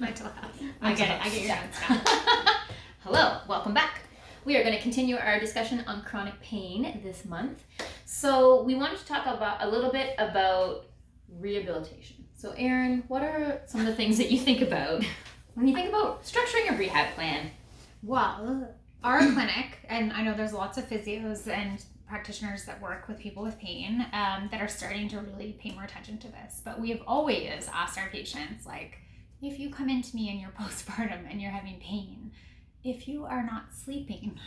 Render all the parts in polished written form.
Mental health. I get your notes now. Hello, welcome back. We are going to continue our discussion on chronic pain this month. So we wanted to talk about a little bit about rehabilitation. So Eryn, what are some of the things that you think about when you think about structuring a rehab plan? Well, our clinic, and I know there's lots of physios and practitioners that work with people with pain that are starting to really pay more attention to this. But we have always asked our patients, like, if you come into me and you're postpartum and you're having pain, if you are not sleeping,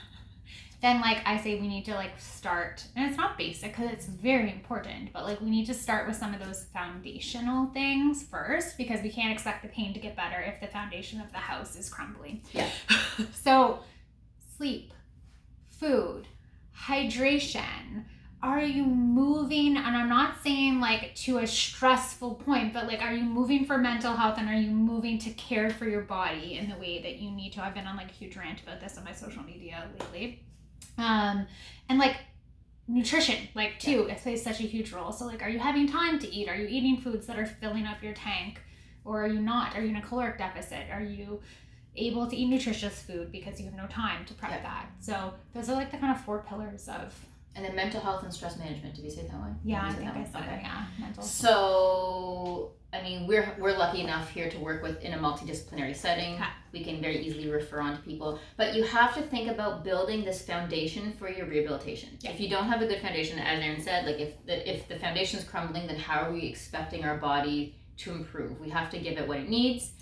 then like I say we need to like start, and it's not basic because it's very important, but like we need to start with some of those foundational things first, because we can't expect the pain to get better if the foundation of the house is crumbling. Yeah. So sleep, food, hydration. Are you moving? And I'm not saying like to a stressful point, but like, are you moving for mental health, and are you moving to care for your body in the way that you need to? I've been on like a huge rant about this on my social media lately. And like nutrition, like too, it plays such a huge role. So like, are you having time to eat? Are you eating foods that are filling up your tank, or are you not? Are you in a caloric deficit? Are you able to eat nutritious food because you have no time to prep that? So those are like the kind of 4 pillars of. And then mental health and stress management. Did we say that one? Yeah, I think I said it. Yeah, mental. So, I mean, we're lucky enough here to work with in a multidisciplinary setting. Okay. We can very easily refer on to people, but you have to think about building this foundation for your rehabilitation. Yeah. If you don't have a good foundation, as Eryn said, like if the foundation is crumbling, then how are we expecting our body to improve? We have to give it what it needs.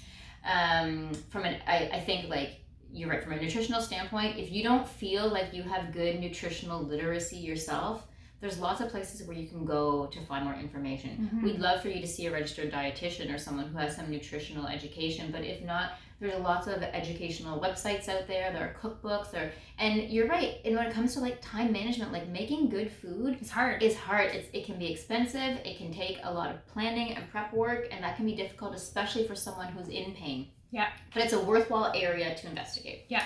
I think like, you're right, from a nutritional standpoint, if you don't feel like you have good nutritional literacy yourself, there's lots of places where you can go to find more information. Mm-hmm. We'd love for you to see a registered dietitian or someone who has some nutritional education, but if not, there's lots of educational websites out there. There are cookbooks, and you're right. And when it comes to like time management, like making good food is hard. It can be expensive. It can take a lot of planning and prep work, and that can be difficult, especially for someone who's in pain. Yeah. But it's a worthwhile area to investigate. Yeah.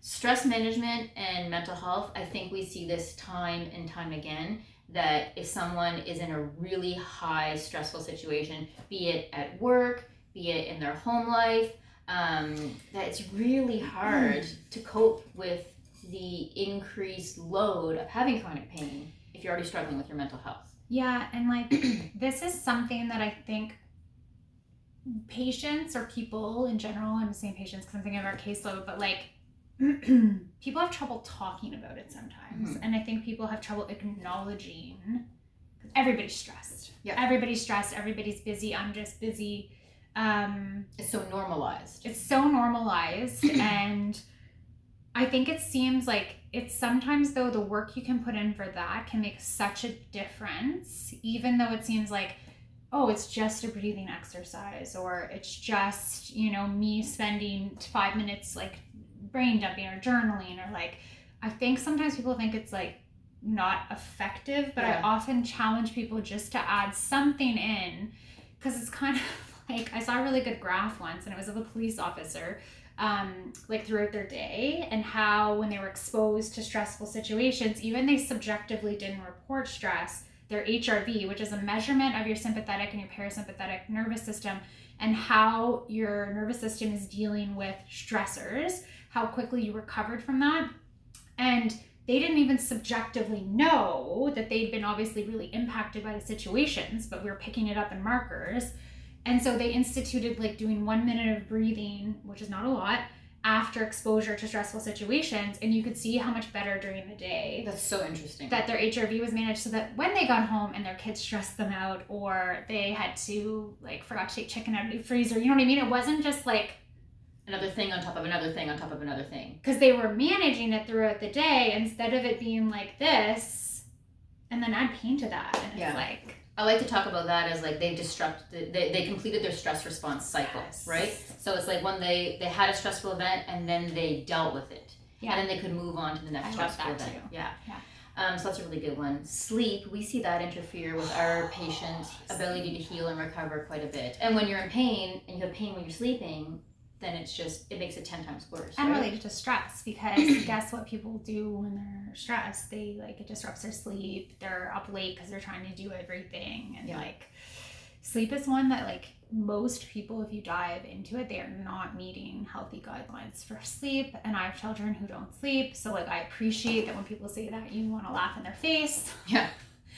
Stress management and mental health, I think we see this time and time again, that if someone is in a really high stressful situation, be it at work, be it in their home life, that it's really hard to cope with the increased load of having chronic pain if you're already struggling with your mental health. Yeah, and like this is something that I think patients or people in general, I'm saying patients because I'm thinking of our caseload, but like people have trouble talking about it sometimes. Mm-hmm. And I think people have trouble acknowledging, because everybody's stressed. Yeah. Everybody's stressed, everybody's busy, I'm just busy. It's so normalized. And I think it seems like it's sometimes though the work you can put in for that can make such a difference, even though it seems like, oh, it's just a breathing exercise, or it's just, me spending 5 minutes like brain dumping or journaling, or like, I think sometimes people think it's like not effective, but I often challenge people just to add something in, because it's kind of like, I saw a really good graph once, and it was of a police officer like throughout their day, and how when they were exposed to stressful situations, even they subjectively didn't report stress, their HRV, which is a measurement of your sympathetic and your parasympathetic nervous system, and how your nervous system is dealing with stressors, how quickly you recovered from that. And they didn't even subjectively know that they'd been obviously really impacted by the situations, but we were picking it up in markers. And so they instituted like doing 1 minute of breathing, which is not a lot, after exposure to stressful situations, and you could see how much better during the day. That's so interesting. That their HRV was managed, so that when they got home and their kids stressed them out, or they had to like forgot to take chicken out of the freezer, you know what I mean? It wasn't just like another thing on top of another thing on top of another thing. Because they were managing it throughout the day instead of it being like this, and then add pain to that. And it's like, I like to talk about that as like they completed their stress response cycle, right? So it's like when they had a stressful event and then they dealt with it. Yeah. And then they could move on to the next stressful event. Too. Yeah. So that's a really good one. Sleep, we see that interfere with our patients' ability to heal and recover quite a bit. And when you're in pain and you have pain when you're sleeping, then it makes it 10 times worse. And related to stress, because guess what people do when they're stressed? It disrupts their sleep. They're up late because they're trying to do everything. And sleep is one that most people, if you dive into it, they are not meeting healthy guidelines for sleep. And I have children who don't sleep. So like, I appreciate that when people say that, you want to laugh in their face. Yeah.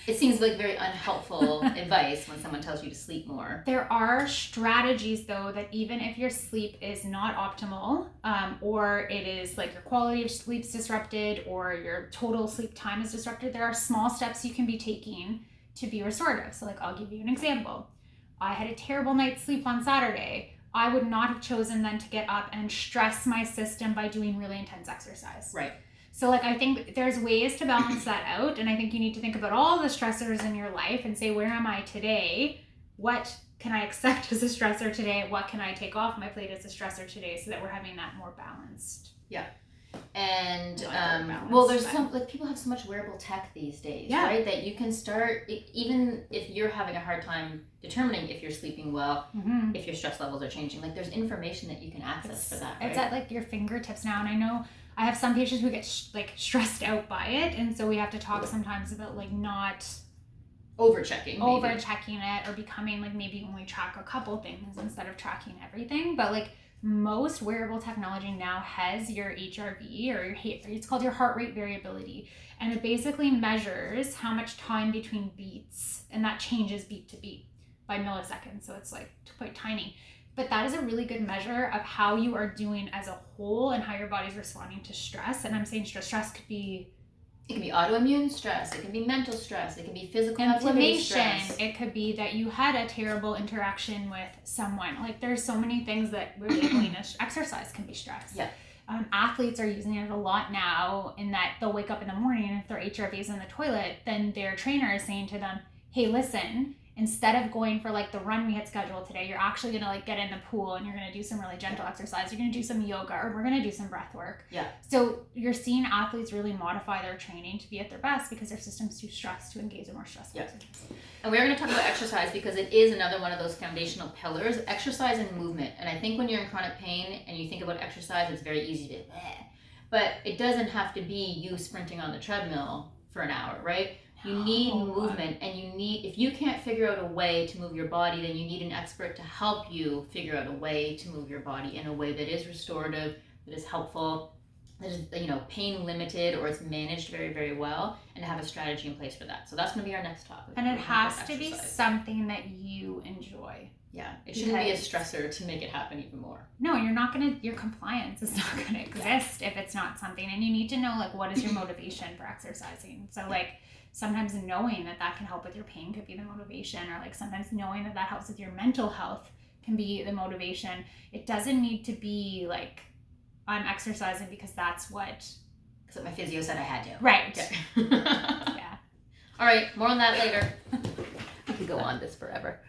It seems like very unhelpful advice when someone tells you to sleep more. There are strategies, though, that even if your sleep is not optimal, or it is like your quality of sleep's disrupted, or your total sleep time is disrupted, there are small steps you can be taking to be restorative. So like, I'll give you an example. I had a terrible night's sleep on Saturday. I would not have chosen then to get up and stress my system by doing really intense exercise. Right. So like, I think there's ways to balance that out. And I think you need to think about all the stressors in your life and say, where am I today? What can I accept as a stressor today? What can I take off my plate as a stressor today, so that we're having that more balanced? Yeah. And well, there's some, like, people have so much wearable tech these days, right? That you can start, even if you're having a hard time determining if you're sleeping well, if your stress levels are changing, like, there's information that you can access for that, right? It's at like your fingertips now. And I know I have some patients who get stressed out by it, and so we have to talk sometimes about like not overchecking it, or becoming like, maybe only track a couple things instead of tracking everything. But like, most wearable technology now has your HRV, or it's called your heart rate variability, and it basically measures how much time between beats, and that changes beat to beat by milliseconds, so it's like quite tiny. But that is a really good measure of how you are doing as a whole and how your body's responding to stress. And I'm saying stress could be... It can be autoimmune stress. It can be mental stress. It can be physical inflammation. Stress. It could be that you had a terrible interaction with someone. Like, there's so many things that we're labeling as exercise can be stress. Yeah. Athletes are using it a lot now, in that they'll wake up in the morning, and if their HRV is in the toilet, then their trainer is saying to them, hey, listen, instead of going for like the run we had scheduled today, you're actually going to like get in the pool, and you're going to do some really gentle exercise. You're going to do some yoga, or we're going to do some breath work. Yeah. So you're seeing athletes really modify their training to be at their best, because their system's too stressed to engage in more stressful exercise. And we're going to talk about exercise, because it is another one of those foundational pillars, exercise and movement. And I think when you're in chronic pain and you think about exercise, it's very easy to, but it doesn't have to be you sprinting on the treadmill for an hour, right? You need movement, and if you can't figure out a way to move your body, then you need an expert to help you figure out a way to move your body in a way that is restorative, that is helpful, that is, pain limited, or it's managed very, very well, and to have a strategy in place for that. So that's going to be our next topic. And it has to be something that you enjoy. Yeah, it shouldn't be a stressor to make it happen even more. No, your compliance is not going to exist if it's not something. And you need to know, like, what is your motivation for exercising? So like, sometimes knowing that can help with your pain could be the motivation, or like sometimes knowing that helps with your mental health can be the motivation. It doesn't need to be like, I'm exercising because that's what my physio said I had to. Right. Yeah. Yeah. All right, more on that later. We could go on this forever.